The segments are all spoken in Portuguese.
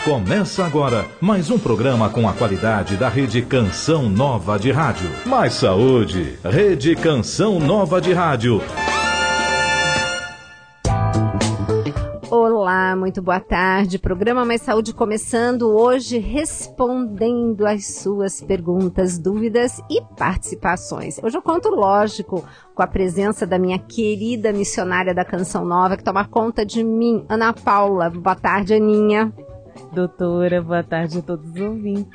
Começa agora mais um programa com a qualidade da Rede Canção Nova de Rádio. Mais saúde, Rede Canção Nova de Rádio. Olá, muito boa tarde. Programa Mais Saúde começando hoje respondendo às suas perguntas, dúvidas e participações. Hoje eu conto, lógico, com a presença da minha querida missionária da Canção Nova, que toma conta de mim, Ana Paula. Boa tarde, Aninha. Doutora, boa tarde a todos os ouvintes.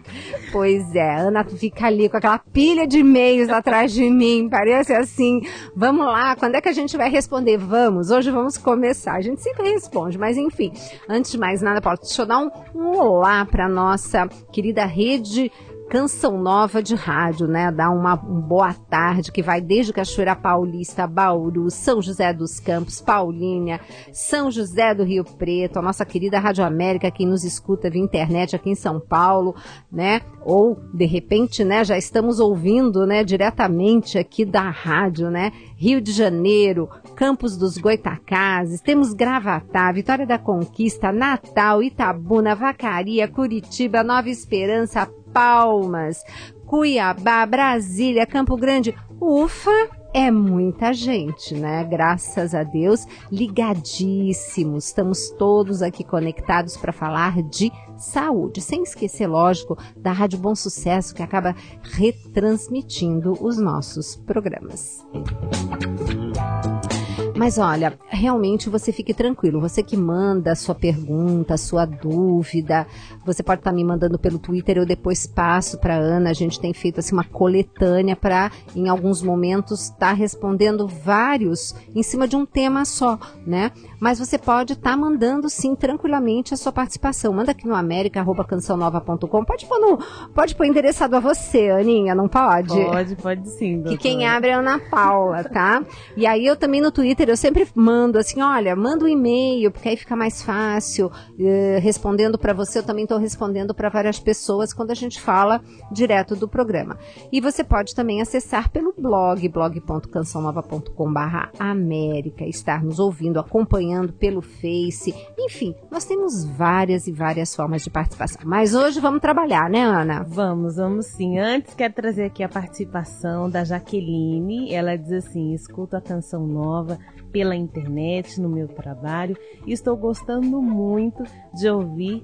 Pois é, a Ana fica ali com aquela pilha de e-mails atrás de mim, parece assim, vamos lá, quando é que a gente vai responder? Vamos, hoje vamos começar, a gente sempre responde, mas enfim, antes de mais nada, Paulo, deixa eu dar um olá para nossa querida rede Canção Nova de Rádio, né? Dá uma boa tarde, que vai desde Cachoeira Paulista, Bauru, São José dos Campos, Paulínia, São José do Rio Preto, a nossa querida Rádio América, quem nos escuta via internet aqui em São Paulo, né? Ou, de repente, né, já estamos ouvindo, né, diretamente aqui da rádio, né? Rio de Janeiro, Campos dos Goitacazes, temos Gravatá, Vitória da Conquista, Natal, Itabuna, Vacaria, Curitiba, Nova Esperança, Palmas, Cuiabá, Brasília, Campo Grande. Ufa, é muita gente, né? Graças a Deus, ligadíssimos. Estamos todos aqui conectados para falar de saúde. Sem esquecer, lógico, da Rádio Bom Sucesso, que acaba retransmitindo os nossos programas. Mas olha, realmente você fique tranquilo, você que manda a sua pergunta, a sua dúvida, você pode estar me mandando pelo Twitter, eu depois passo para a Ana, a gente tem feito assim uma coletânea para, em alguns momentos, estar respondendo vários em cima de um tema só, né? Mas você pode estar mandando sim tranquilamente a sua participação, manda aqui no america@cançãonova.com, pode pôr endereçado a você, Aninha, não pode? Pode sim, doutora. Que quem abre é a Ana Paula, tá? E aí eu também no Twitter, eu sempre mando assim, olha, manda um e-mail, porque aí fica mais fácil, respondendo para você, eu também estou respondendo para várias pessoas quando a gente fala direto do programa. E você pode também acessar pelo blog.cançãonova.com/América, estar nos ouvindo, acompanhando pelo Face, enfim, nós temos várias e várias formas de participação. Mas hoje vamos trabalhar, né, Ana? Vamos sim. Antes, quero trazer aqui a participação da Jaqueline. Ela diz assim: escuto a Canção Nova pela internet, no meu trabalho, e estou gostando muito de ouvir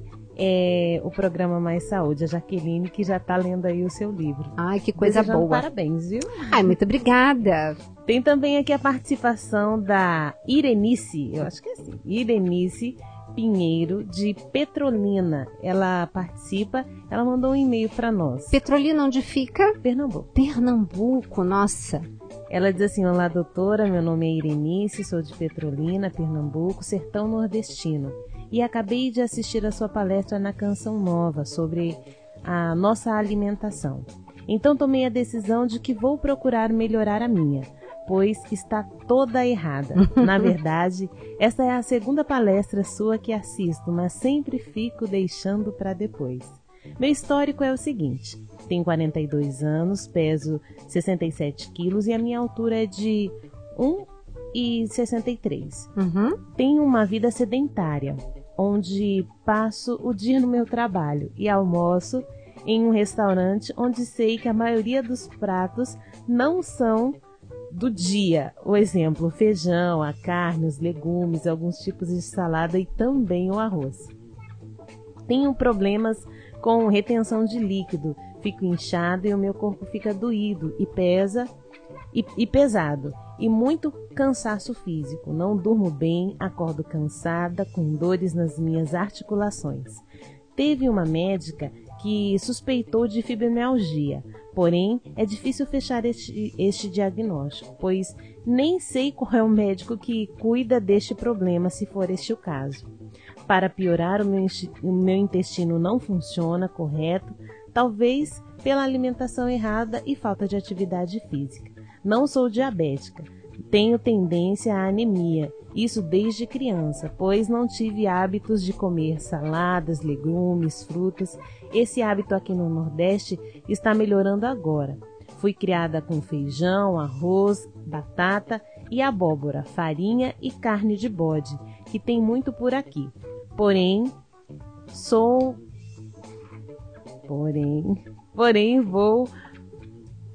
o programa Mais Saúde. A Jaqueline, que já está lendo aí o seu livro. Ai, que coisa boa. Parabéns, viu? Ai, muito obrigada. Tem também aqui a participação da Irenice, eu acho que é assim, Irenice Pinheiro, de Petrolina. Ela participa, ela mandou um e-mail para nós. Petrolina, onde fica? Pernambuco. Pernambuco, nossa. Ela diz assim: olá, doutora, meu nome é Irenice, sou de Petrolina, Pernambuco, sertão nordestino. E acabei de assistir a sua palestra na Canção Nova sobre a nossa alimentação. Então tomei a decisão de que vou procurar melhorar a minha, pois está toda errada. Na verdade, essa é a segunda palestra sua que assisto, mas sempre fico deixando para depois. Meu histórico é o seguinte: tenho 42 anos, peso 67 quilos e a minha altura é de 1,63. Tenho uma vida sedentária, onde passo o dia no meu trabalho e almoço em um restaurante onde sei que a maioria dos pratos não são do dia. O exemplo, o feijão, a carne, os legumes, alguns tipos de salada e também o arroz. Tenho problemas com retenção de líquido, fico inchado e o meu corpo fica doído e pesado, e muito cansaço físico. Não durmo bem, acordo cansada, com dores nas minhas articulações. Teve uma médica que suspeitou de fibromialgia, porém é difícil fechar este diagnóstico, pois nem sei qual é o médico que cuida deste problema, se for este o caso. Para piorar, o meu intestino não funciona correto, talvez pela alimentação errada e falta de atividade física. Não sou diabética, tenho tendência à anemia, isso desde criança, pois não tive hábitos de comer saladas, legumes, frutas. Esse hábito aqui no Nordeste está melhorando agora. Fui criada com feijão, arroz, batata e abóbora, farinha e carne de bode, que tem muito por aqui. Porém, Porém vou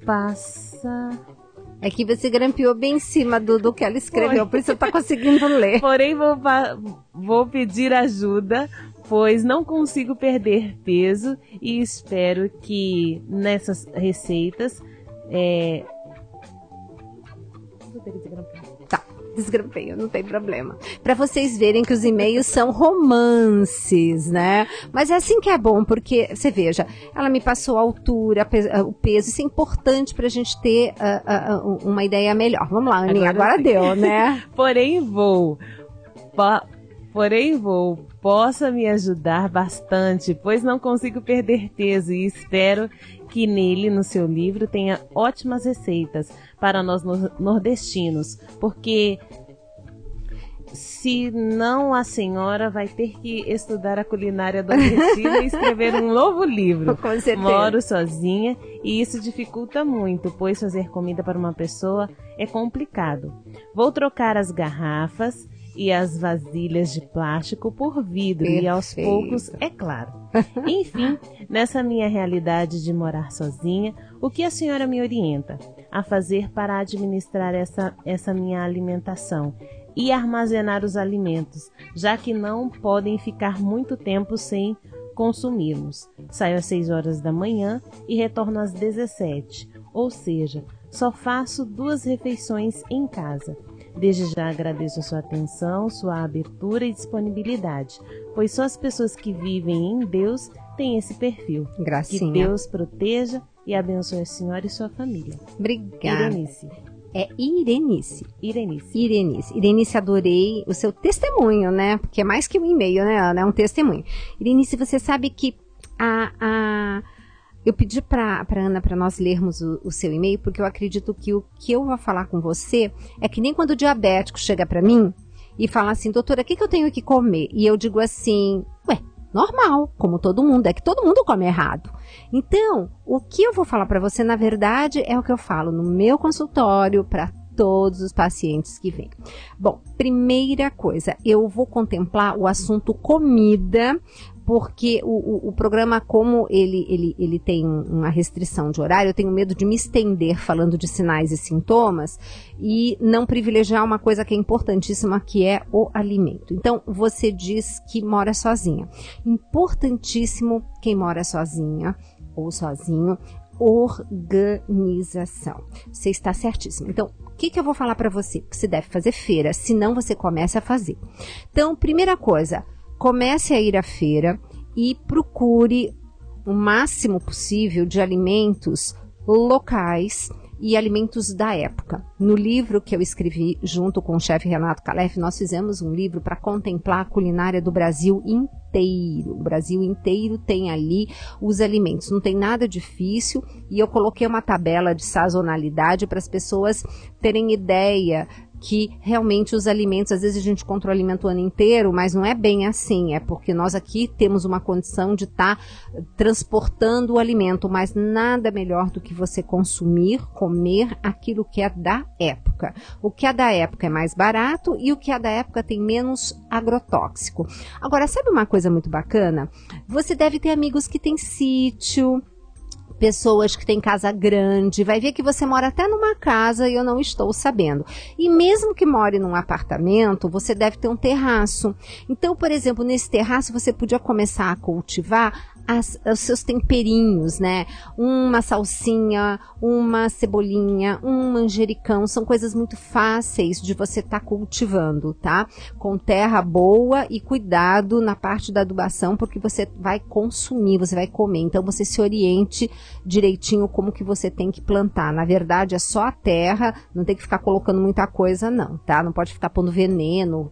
passar... É que você grampeou bem em cima do que ela escreveu, por isso eu tô conseguindo ler. Porém vou pedir ajuda, pois não consigo perder peso e espero que nessas receitas... Tá, desgrampei, não tem problema. Para vocês verem que os e-mails são romances, né? Mas é assim que é bom, porque, você veja, ela me passou a altura, o peso, isso é importante pra gente ter uma ideia melhor. Vamos lá, Aninha, agora deu, né? Porém vou, possa me ajudar bastante, pois não consigo perder peso e espero que nele, no seu livro, tenha ótimas receitas para nós nordestinos, porque senão a senhora vai ter que estudar a culinária nordestina e escrever um novo livro. Com certeza. Moro sozinha e isso dificulta muito, pois fazer comida para uma pessoa é complicado. Vou trocar as garrafas e as vasilhas de plástico por vidro. Perfeito. E aos poucos, é claro. Enfim, nessa minha realidade de morar sozinha, o que a senhora me orienta a fazer para administrar essa minha alimentação e armazenar os alimentos, já que não podem ficar muito tempo sem consumi-los? Saio às 6 horas da manhã e retorno às 17, ou seja, só faço 2 refeições em casa. Desde já agradeço a sua atenção, sua abertura e disponibilidade, pois só as pessoas que vivem em Deus têm esse perfil. Gracinha. Que Deus proteja e abençoe a senhora e sua família. Obrigada. Irenice. É Irenice. Irenice. Irenice, adorei o seu testemunho, né? Porque é mais que um e-mail, né, Ana? É um testemunho. Irenice, você sabe que eu pedi para Ana para nós lermos o seu e-mail, porque eu acredito que o que eu vou falar com você é que nem quando o diabético chega para mim e fala assim, doutora, o que eu tenho que comer? E eu digo assim, normal, como todo mundo, é que todo mundo come errado. Então, o que eu vou falar para você, na verdade, é o que eu falo no meu consultório para todos os pacientes que vêm. Bom, primeira coisa, eu vou contemplar o assunto comida, porque o programa, como ele tem uma restrição de horário, eu tenho medo de me estender falando de sinais e sintomas e não privilegiar uma coisa que é importantíssima, que é o alimento. Então, você diz que mora sozinha. Importantíssimo, quem mora sozinha ou sozinho, organização. Você está certíssimo. Então, o que eu vou falar para você? Você deve fazer feira, senão você começa a fazer. Então, primeira coisa, comece a ir à feira e procure o máximo possível de alimentos locais e alimentos da época. No livro que eu escrevi junto com o chefe Renato Calef, nós fizemos um livro para contemplar a culinária do Brasil inteiro. O Brasil inteiro tem ali os alimentos, não tem nada difícil, e eu coloquei uma tabela de sazonalidade para as pessoas terem ideia que realmente os alimentos, às vezes a gente compra o alimento o ano inteiro, mas não é bem assim, é porque nós aqui temos uma condição de estar transportando o alimento, mas nada melhor do que você comer aquilo que é da época. O que é da época é mais barato e o que é da época tem menos agrotóxico. Agora, sabe uma coisa muito bacana? Você deve ter amigos que têm sítio, pessoas que têm casa grande, vai ver que você mora até numa casa e eu não estou sabendo. E mesmo que more num apartamento, você deve ter um terraço. Então, por exemplo, nesse terraço você podia começar a cultivar os seus temperinhos, né? Uma salsinha, uma cebolinha, um manjericão, são coisas muito fáceis de você estar cultivando, tá? Com terra boa e cuidado na parte da adubação, porque você vai consumir, você vai comer, então você se oriente direitinho como que você tem que plantar. Na verdade, é só a terra, não tem que ficar colocando muita coisa não, tá? Não pode ficar pondo veneno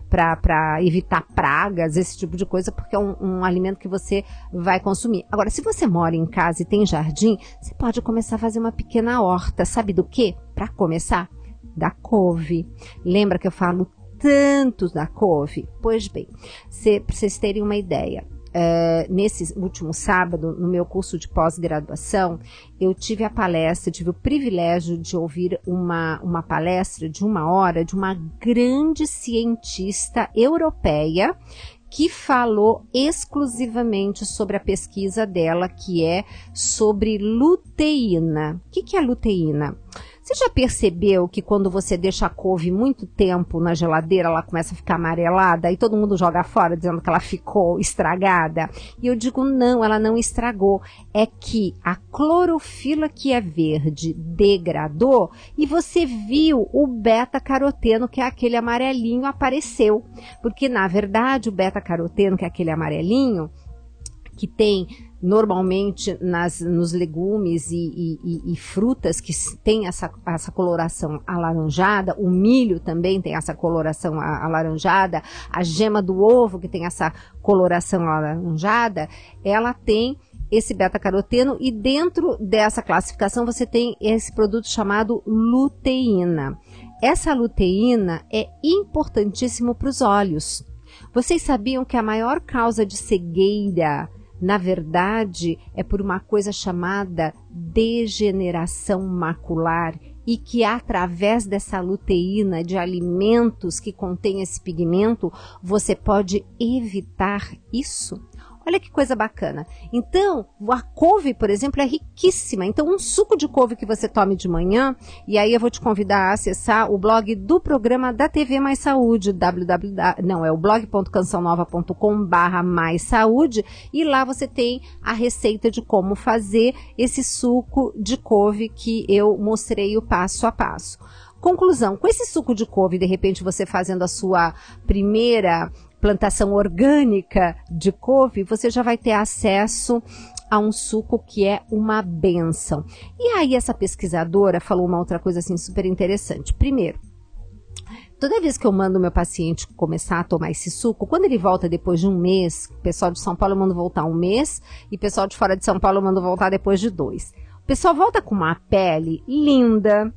para evitar pragas, esse tipo de coisa, porque é um alimento que você vai consumir. Agora, se você mora em casa e tem jardim, você pode começar a fazer uma pequena horta. Sabe do quê? Para começar, da couve. Lembra que eu falo tanto da couve? Pois bem, para vocês terem uma ideia, nesse último sábado, no meu curso de pós-graduação, eu tive o privilégio de ouvir uma palestra de 1 hora de uma grande cientista europeia que falou exclusivamente sobre a pesquisa dela, que é sobre luteína. O que é luteína? Você já percebeu que quando você deixa a couve muito tempo na geladeira, ela começa a ficar amarelada e todo mundo joga fora dizendo que ela ficou estragada? E eu digo, não, ela não estragou. É que a clorofila, que é verde, degradou e você viu o beta-caroteno, que é aquele amarelinho, apareceu. Porque, na verdade, o beta-caroteno, que é aquele amarelinho, que tem normalmente nos legumes e frutas que tem essa coloração alaranjada, o milho também tem essa coloração alaranjada, a gema do ovo que tem essa coloração alaranjada, ela tem esse beta-caroteno e dentro dessa classificação você tem esse produto chamado luteína. Essa luteína é importantíssimo para os olhos. Vocês sabiam que a maior causa de cegueira, na verdade, é por uma coisa chamada degeneração macular e que através dessa luteína de alimentos que contém esse pigmento, você pode evitar isso? Olha que coisa bacana. Então, a couve, por exemplo, é riquíssima. Então, um suco de couve que você tome de manhã, e aí eu vou te convidar a acessar o blog do programa da TV Mais Saúde, o blog.cançãonova.com/mais saúde, e lá você tem a receita de como fazer esse suco de couve que eu mostrei o passo a passo. Conclusão, com esse suco de couve, de repente você fazendo a sua primeira plantação orgânica de couve, você já vai ter acesso a um suco que é uma bênção. E aí essa pesquisadora falou uma outra coisa assim super interessante. Primeiro, toda vez que eu mando meu paciente começar a tomar esse suco, quando ele volta depois de um mês, o pessoal de São Paulo eu mando voltar um mês, e o pessoal de fora de São Paulo eu mando voltar depois de 2. O pessoal volta com uma pele linda.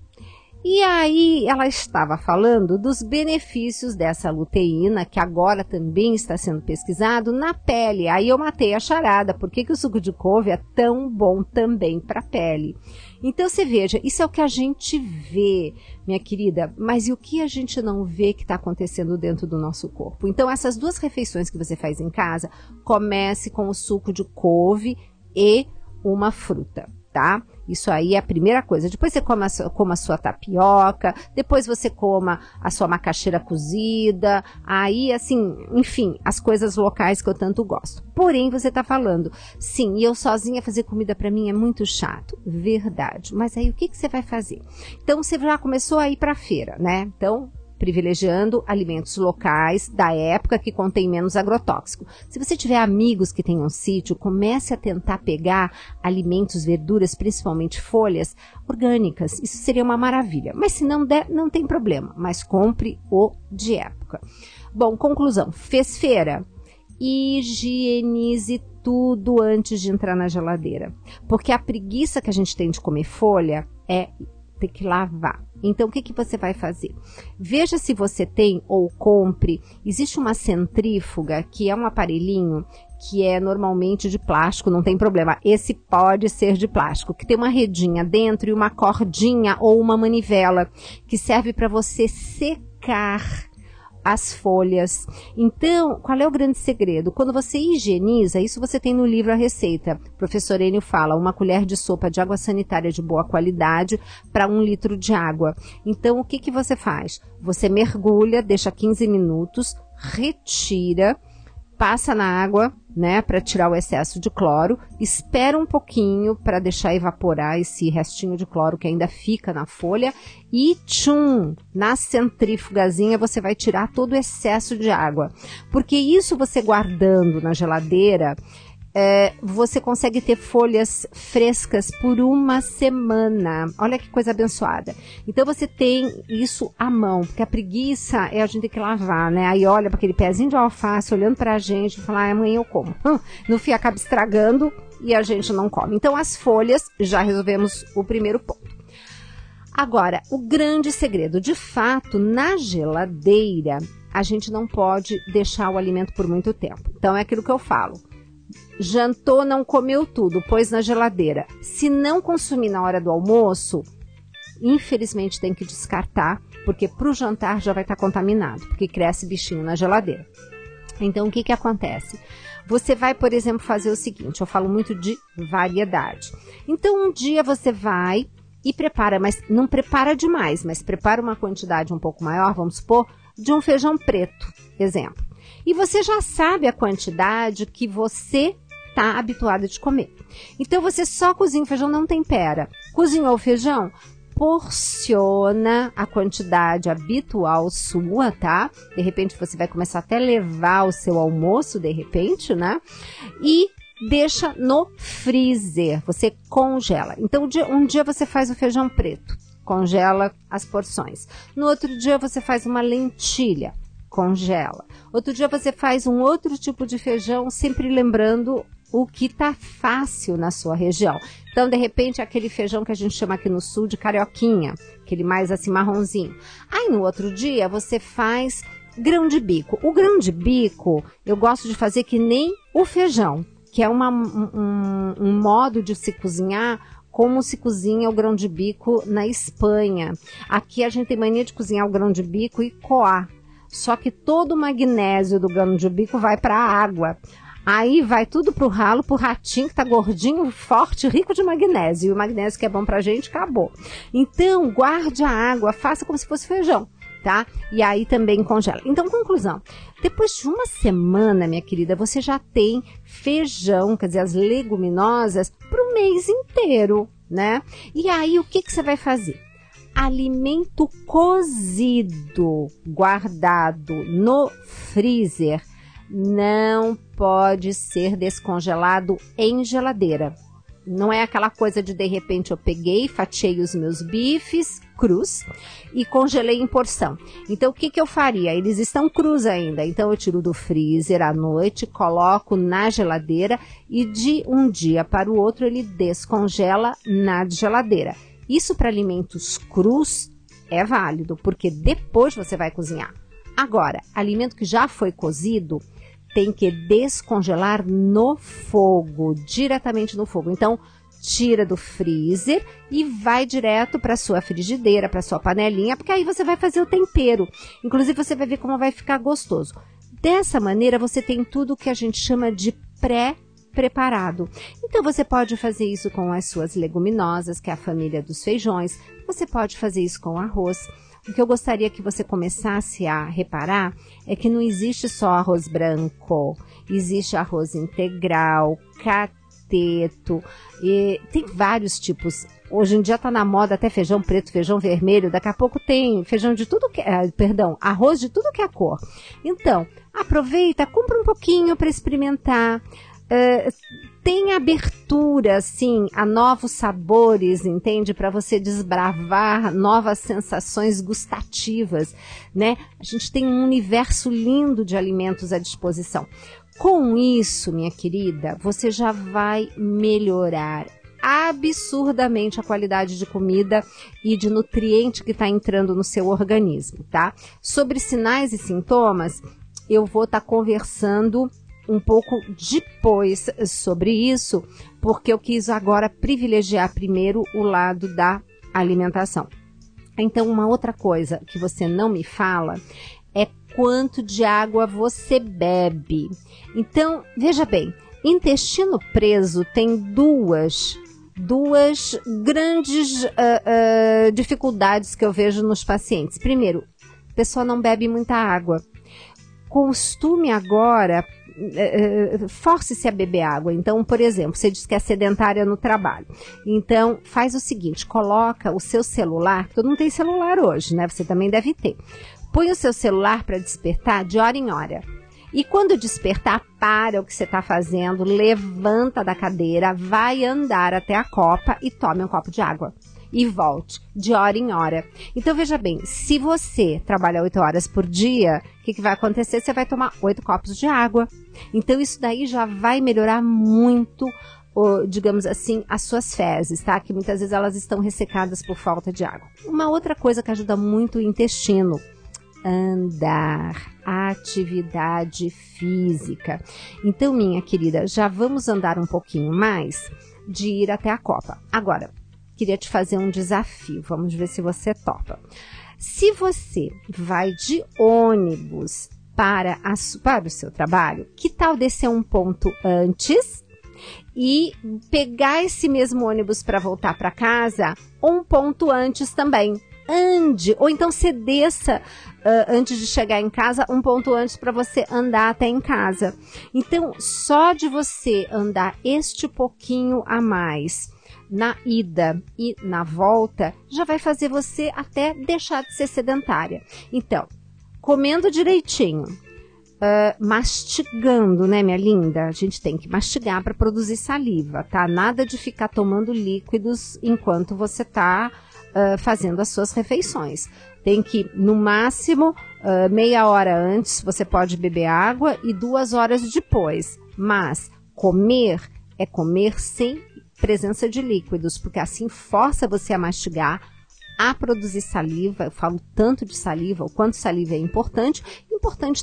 E aí ela estava falando dos benefícios dessa luteína, que agora também está sendo pesquisado, na pele. Aí eu matei a charada, por que o suco de couve é tão bom também para a pele? Então você veja, isso é o que a gente vê, minha querida, mas e o que a gente não vê que está acontecendo dentro do nosso corpo? Então essas 2 refeições que você faz em casa, comece com o suco de couve e uma fruta, tá? Isso aí é a primeira coisa. Depois você coma a sua tapioca, depois você coma a sua macaxeira cozida, aí assim, enfim, as coisas locais que eu tanto gosto. Porém, você tá falando, sim, e eu sozinha fazer comida para mim é muito chato. Verdade. Mas aí o que você vai fazer? Então você já começou a ir para a feira, né? Então, privilegiando alimentos locais da época que contém menos agrotóxico. Se você tiver amigos que tenham sítio, comece a tentar pegar alimentos, verduras, principalmente folhas orgânicas. Isso seria uma maravilha. Mas se não der, não tem problema. Mas compre o de época. Bom, conclusão. Fez feira? Higienize tudo antes de entrar na geladeira. Porque a preguiça que a gente tem de comer folha é ter que lavar. Então, o que você vai fazer? Veja se você tem ou compre. Existe uma centrífuga, que é um aparelhinho que é normalmente de plástico, não tem problema. Esse pode ser de plástico, que tem uma redinha dentro e uma cordinha ou uma manivela, que serve para você secar as folhas. Então, qual é o grande segredo? Quando você higieniza, isso você tem no livro a receita. O professor Enio fala, 1 colher de sopa de água sanitária de boa qualidade para 1 litro de água. Então, o que você faz? Você mergulha, deixa 15 minutos, retira, passa na água, né, para tirar o excesso de cloro, espera um pouquinho para deixar evaporar esse restinho de cloro que ainda fica na folha e na centrífugazinha você vai tirar todo o excesso de água. Porque isso você guardando na geladeira, você consegue ter folhas frescas por 1 semana. Olha que coisa abençoada. Então você tem isso à mão, porque a preguiça é a gente ter que lavar, né? Aí olha para aquele pezinho de alface olhando pra gente e fala, amanhã eu como. No fim acaba estragando e a gente não come. Então as folhas, já resolvemos o primeiro ponto. Agora, o grande segredo, de fato, na geladeira, a gente não pode deixar o alimento por muito tempo. Então é aquilo que eu falo. Jantou, não comeu tudo, pôs na geladeira. Se não consumir na hora do almoço, infelizmente tem que descartar, porque para o jantar já vai estar contaminado, porque cresce bichinho na geladeira. Então, o que acontece? Você vai, por exemplo, fazer o seguinte, eu falo muito de variedade. Então, um dia você vai e prepara, mas não prepara demais, mas prepara uma quantidade um pouco maior, vamos supor, de um feijão preto, exemplo. E você já sabe a quantidade que você está habituado de comer. Então, você só cozinha o feijão, não tempera. Cozinhou o feijão? Porciona a quantidade habitual sua, tá? De repente você vai começar até a levar o seu almoço, de repente, né? E deixa no freezer, você congela. Então, um dia você faz o feijão preto, congela as porções. No outro dia você faz uma lentilha, congela. Outro dia você faz um outro tipo de feijão, sempre lembrando o que tá fácil na sua região. Então, de repente, aquele feijão que a gente chama aqui no sul de carioquinha, aquele mais assim marronzinho. Aí, no outro dia, você faz grão de bico. O grão de bico, eu gosto de fazer que nem o feijão, que é um modo de se cozinhar como se cozinha o grão de bico na Espanha. Aqui a gente tem mania de cozinhar o grão de bico e coar. Só que todo o magnésio do grão de bico vai para a água. Aí vai tudo pro ralo, pro ratinho que tá gordinho, forte, rico de magnésio. E o magnésio que é bom pra gente, acabou. Então, guarde a água, faça como se fosse feijão, tá? E aí também congela. Então, conclusão. Depois de uma semana, minha querida, você já tem feijão, quer dizer, as leguminosas, pro mês inteiro, né? E aí, o que você vai fazer? Alimento cozido, guardado no freezer, não pode ser descongelado em geladeira. Não é aquela coisa de repente eu peguei, fatiei os meus bifes crus e congelei em porção. Então, o que eu faria? Eles estão crus ainda. Então, eu tiro do freezer à noite, coloco na geladeira e de um dia para o outro ele descongela na geladeira. Isso para alimentos crus é válido, porque depois você vai cozinhar. Agora, alimento que já foi cozido tem que descongelar no fogo, diretamente no fogo. Então, tira do freezer e vai direto para sua frigideira, para sua panelinha, porque aí você vai fazer o tempero. Inclusive, você vai ver como vai ficar gostoso. Dessa maneira, você tem tudo que a gente chama de pré-preparado. Então, você pode fazer isso com as suas leguminosas, que é a família dos feijões. Você pode fazer isso com arroz. O que eu gostaria que você começasse a reparar é que não existe só arroz branco, existe arroz integral, cateto, e tem vários tipos. Hoje em dia está na moda até feijão preto, feijão vermelho, daqui a pouco tem feijão de tudo que arroz de tudo que é cor. Então, aproveita, compra um pouquinho para experimentar. Tem abertura, assim, a novos sabores, entende? Para você desbravar novas sensações gustativas, né? A gente tem um universo lindo de alimentos à disposição. Com isso, minha querida, você já vai melhorar absurdamente a qualidade de comida e de nutriente que está entrando no seu organismo, tá? Sobre sinais e sintomas, eu vou estar conversando um pouco depois sobre isso, porque eu quis agora privilegiar primeiro o lado da alimentação. Então, uma outra coisa que você não me fala é quanto de água você bebe. Então, veja bem, intestino preso tem duas grandes dificuldades que eu vejo nos pacientes. Primeiro, a pessoa não bebe muita água. Costume agora force-se a beber água. Então, por exemplo, você diz que é sedentária no trabalho. Então, faz o seguinte, coloca o seu celular, todo mundo tem celular hoje, né? Você também deve ter. Põe o seu celular para despertar de hora em hora. E quando despertar, para o que você está fazendo, levanta da cadeira, vai andar até a copa e tome um copo de água. E volte de hora em hora. Então, veja bem, se você trabalha 8 horas por dia, o que vai acontecer? Você vai tomar 8 copos de água. Então, isso daí já vai melhorar muito, digamos assim, as suas fezes, tá? Que muitas vezes elas estão ressecadas por falta de água. Uma outra coisa que ajuda muito o intestino, andar, atividade física. Então, minha querida, já vamos andar um pouquinho mais de ir até a copa. Agora, queria te fazer um desafio, vamos ver se você topa. Se você vai de ônibus para o seu trabalho, que tal descer um ponto antes e pegar esse mesmo ônibus para voltar para casa um ponto antes também? Ande, ou então você desça antes de chegar em casa, um ponto antes para você andar até em casa. Então, só de você andar este pouquinho a mais na ida e na volta, já vai fazer você até deixar de ser sedentária. Então, comendo direitinho, mastigando, né, minha linda? A gente tem que mastigar para produzir saliva, tá? Nada de ficar tomando líquidos enquanto você está fazendo as suas refeições. Tem que, no máximo, meia hora antes, você pode beber água e 2 horas depois. Mas comer é comer sem presença de líquidos, porque assim força você a mastigar, a produzir saliva. Eu falo tanto de saliva, o quanto saliva é importante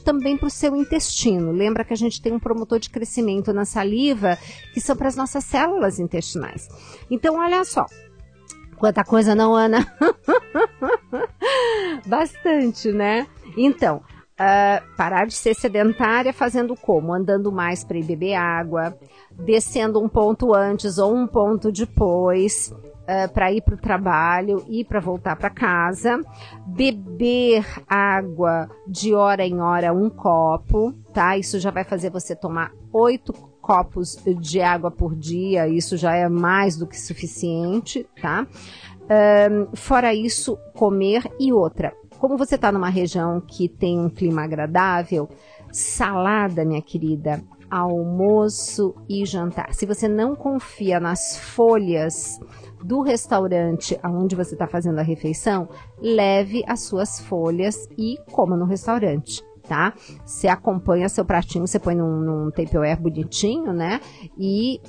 também para o seu intestino. Lembra que a gente tem um promotor de crescimento na saliva, que são para as nossas células intestinais. Então, olha só, quanta coisa, não, Ana? Bastante, né? Então, parar de ser sedentária fazendo como? Andando mais para ir beber água, descendo um ponto antes ou um ponto depois, para ir para o trabalho e para voltar para casa, beber água de hora em hora 1 copo, tá? Isso já vai fazer você tomar 8 copos de água por dia, isso já é mais do que suficiente, tá? Fora isso, comer. E outra, como você está numa região que tem um clima agradável, salada, minha querida, almoço e jantar. Se você não confia nas folhas do restaurante onde você está fazendo a refeição, leve as suas folhas e coma no restaurante, tá? Você acompanha seu pratinho, você põe num Tupperware bonitinho, né? E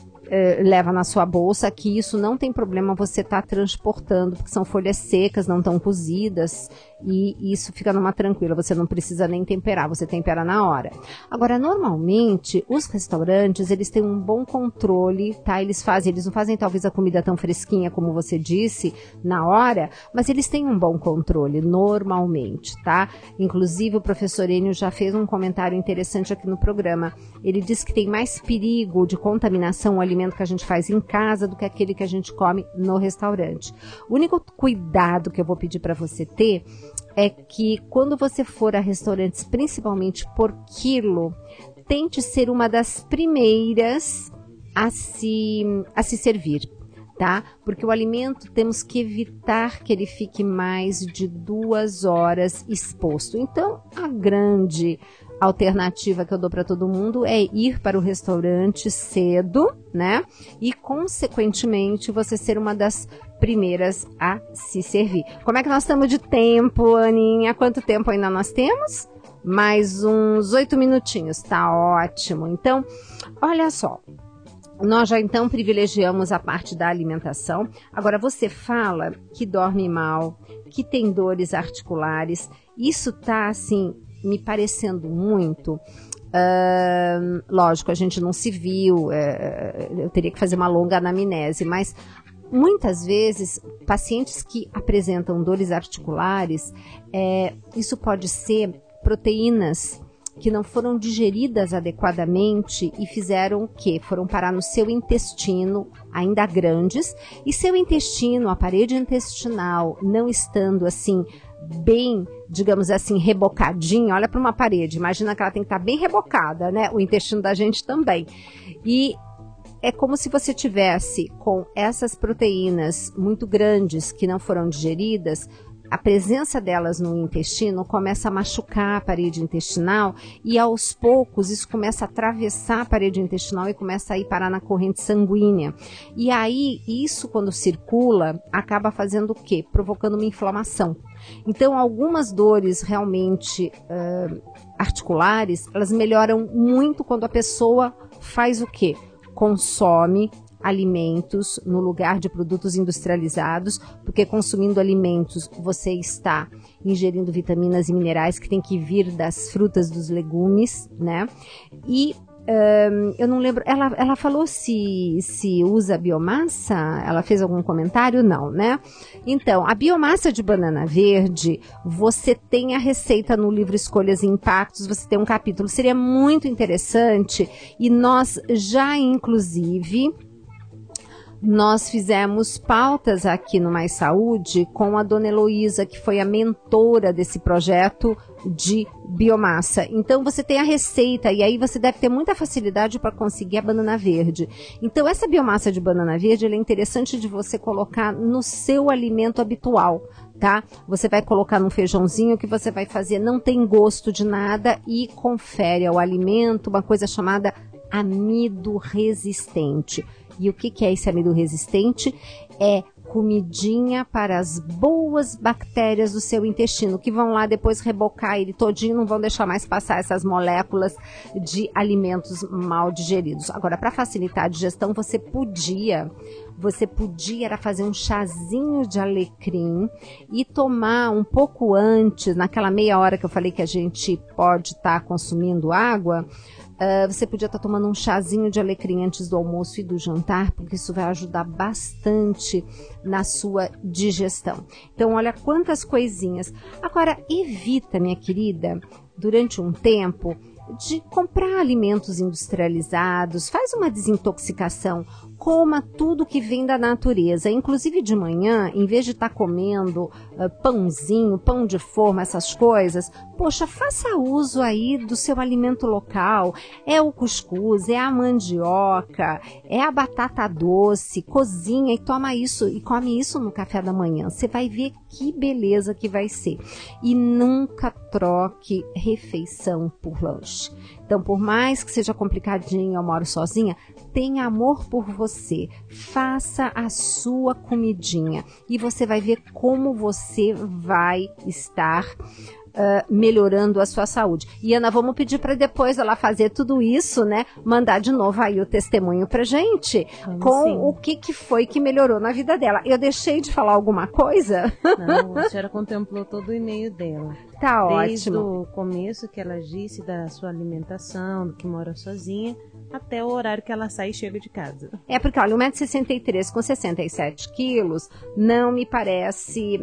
leva na sua bolsa, que isso não tem problema você estar transportando, porque são folhas secas, não estão cozidas, e isso fica numa tranquila, você não precisa nem temperar, você tempera na hora. Agora, normalmente, os restaurantes, eles têm um bom controle, tá? Eles não fazem talvez a comida tão fresquinha como você disse, na hora, mas eles têm um bom controle, normalmente, tá? Inclusive, o professor Enio já fez um comentário interessante aqui no programa. Ele disse que tem mais perigo de contaminação o alimento que a gente faz em casa do que aquele que a gente come no restaurante. O único cuidado que eu vou pedir para você ter é que quando você for a restaurantes, principalmente por quilo, tente ser uma das primeiras a se servir, tá? Porque o alimento temos que evitar que ele fique mais de 2 horas exposto. Então, a grande alternativa que eu dou para todo mundo é ir para o restaurante cedo, né? E, consequentemente, você ser uma das primeiras a se servir. Como é que nós estamos de tempo, Aninha? Quanto tempo ainda nós temos? Mais uns 8 minutinhos, tá ótimo. Então, olha só, nós já então privilegiamos a parte da alimentação. Agora, você fala que dorme mal, que tem dores articulares. Isso tá, assim, me parecendo muito. Lógico, a gente não se viu, eu teria que fazer uma longa anamnese, mas muitas vezes, pacientes que apresentam dores articulares, isso pode ser proteínas que não foram digeridas adequadamente e fizeram o quê? Foram parar no seu intestino, ainda grandes, e seu intestino, a parede intestinal, não estando assim bem, digamos assim, rebocadinha. Olha para uma parede, imagina que ela tem que estar bem rebocada, né? O intestino da gente também. E é como se você tivesse com essas proteínas muito grandes que não foram digeridas, a presença delas no intestino começa a machucar a parede intestinal e aos poucos isso começa a atravessar a parede intestinal e começa a ir parar na corrente sanguínea. E aí isso, quando circula, acaba fazendo o quê? Provocando uma inflamação. Então, algumas dores realmente articulares, elas melhoram muito quando a pessoa faz o quê? Consome alimentos no lugar de produtos industrializados, porque consumindo alimentos você está ingerindo vitaminas e minerais que tem que vir das frutas, dos legumes, né? E eu não lembro, ela falou se usa biomassa? Ela fez algum comentário? Não, né? Então, a biomassa de banana verde, você tem a receita no livro Escolhas e Impactos, você tem um capítulo, seria muito interessante, e nós já, inclusive, nós fizemos pautas aqui no Mais Saúde com a dona Heloísa, que foi a mentora desse projeto de biomassa. Então você tem a receita e aí você deve ter muita facilidade para conseguir a banana verde. Então essa biomassa de banana verde, ela é interessante de você colocar no seu alimento habitual, tá? Você vai colocar num feijãozinho que você vai fazer, não tem gosto de nada e confere ao alimento uma coisa chamada amido resistente. E o que é esse amido resistente? É comidinha para as boas bactérias do seu intestino, que vão lá depois rebocar ele todinho, não vão deixar mais passar essas moléculas de alimentos mal digeridos. Agora, para facilitar a digestão, você podia era fazer um chazinho de alecrim e tomar um pouco antes, naquela meia hora que eu falei que a gente pode estar consumindo água, você podia estar tomando um chazinho de alecrim antes do almoço e do jantar, porque isso vai ajudar bastante na sua digestão. Então, olha quantas coisinhas. Agora, evita, minha querida, durante um tempo, de comprar alimentos industrializados, faz uma desintoxicação, coma tudo que vem da natureza, inclusive de manhã, em vez de estar comendo pãozinho, pão de forma, essas coisas, poxa, faça uso aí do seu alimento local, é o cuscuz, é a mandioca, é a batata doce, cozinha e toma isso, e come isso no café da manhã, você vai ver que beleza que vai ser, e nunca troque refeição por lanche. Então, por mais que seja complicadinho, eu moro sozinha, tenha amor por você, faça a sua comidinha e você vai ver como você vai estar melhorando a sua saúde. E Ana, vamos pedir para depois ela fazer tudo isso, né? Mandar de novo aí o testemunho pra gente com sim. O que foi que melhorou na vida dela. Eu deixei de falar alguma coisa? Não, a senhora contemplou todo o e-mail dela. Tá Desde ótimo. o começo que ela disse da sua alimentação, do que mora sozinha, até o horário que ela sai e chega de casa. É porque, olha, 1,63 m com 67 quilos não me parece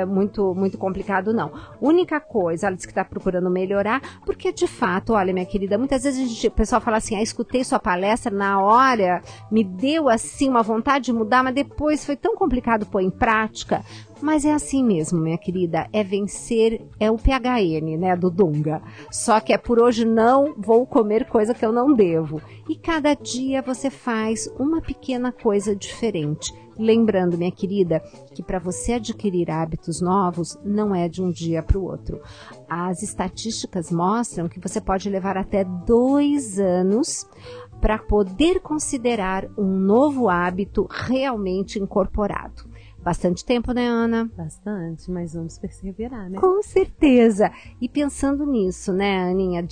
muito complicado, não. Única coisa, ela disse que está procurando melhorar, porque de fato, olha, minha querida, muitas vezes o pessoal fala assim, escutei sua palestra, na hora me deu assim uma vontade de mudar, mas depois foi tão complicado pôr em prática. Mas é assim mesmo, minha querida, é vencer, é o PHN, né, do Dunga. Só que é por hoje não vou comer coisa que eu não devo. E cada dia você faz uma pequena coisa diferente. Lembrando, minha querida, que para você adquirir hábitos novos, não é de um dia para o outro. As estatísticas mostram que você pode levar até 2 anos para poder considerar um novo hábito realmente incorporado. Bastante tempo, né, Ana? Bastante, mas vamos perseverar, né? Com certeza. E pensando nisso, né, Aninha,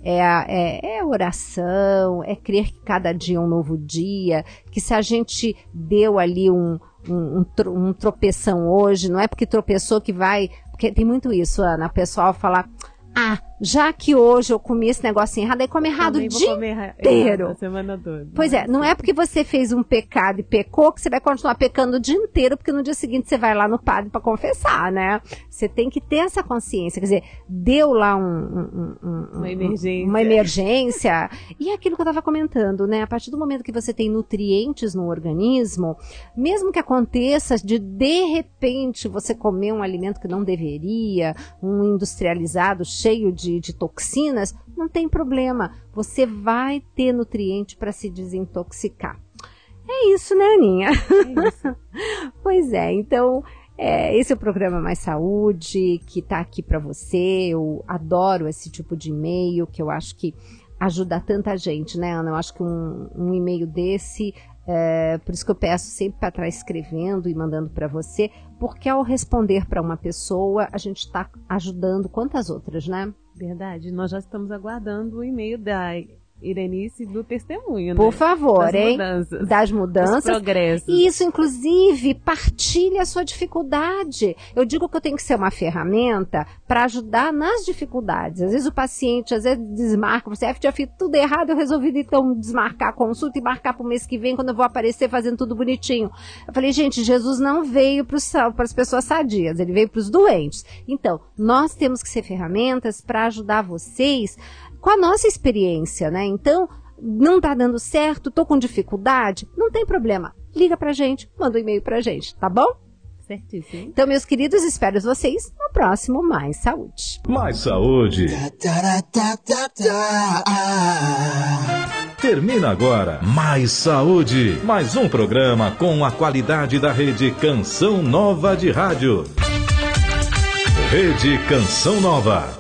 é oração, é crer que cada dia é um novo dia, que se a gente deu ali um tropeção hoje, não é porque tropeçou que vai... Porque tem muito isso, Ana, o pessoal fala... já que hoje eu comi esse negocinho errado, aí come errado o dia inteiro. A semana toda. Pois é, não é porque você fez um pecado e pecou que você vai continuar pecando o dia inteiro, porque no dia seguinte você vai lá no padre para confessar, né? Você tem que ter essa consciência, quer dizer, deu lá uma emergência, e é aquilo que eu estava comentando, né? A partir do momento que você tem nutrientes no organismo, mesmo que aconteça de repente você comer um alimento que não deveria, um industrializado cheio de toxinas, não tem problema. Você vai ter nutriente para se desintoxicar. É isso, né, Aninha? É isso. Pois é, então, esse é o programa Mais Saúde, que está aqui para você. Eu adoro esse tipo de e-mail, que eu acho que ajuda tanta gente, né, Ana? Eu acho que um e-mail desse... por isso que eu peço sempre para estar escrevendo e mandando para você, porque ao responder para uma pessoa, a gente está ajudando quantas outras, né? Verdade, nós já estamos aguardando o e-mail da Irenice, do testemunho, Por né? favor, das hein? Mudanças. Das mudanças. Dos progressos. E isso, inclusive, partilha a sua dificuldade. Eu digo que eu tenho que ser uma ferramenta para ajudar nas dificuldades. Às vezes o paciente, desmarca, você já fiz tudo errado, eu resolvi então desmarcar a consulta e marcar para o mês que vem, quando eu vou aparecer fazendo tudo bonitinho. Eu falei, gente, Jesus não veio para as pessoas sadias, ele veio para os doentes. Então, nós temos que ser ferramentas para ajudar vocês com a nossa experiência, né? Então, não tá dando certo, tô com dificuldade, não tem problema. Liga pra gente, manda um e-mail pra gente, tá bom? Certíssimo. Então, meus queridos, espero vocês no próximo Mais Saúde. Mais Saúde. Termina agora Mais Saúde. Mais um programa com a qualidade da Rede Canção Nova de Rádio. Rede Canção Nova.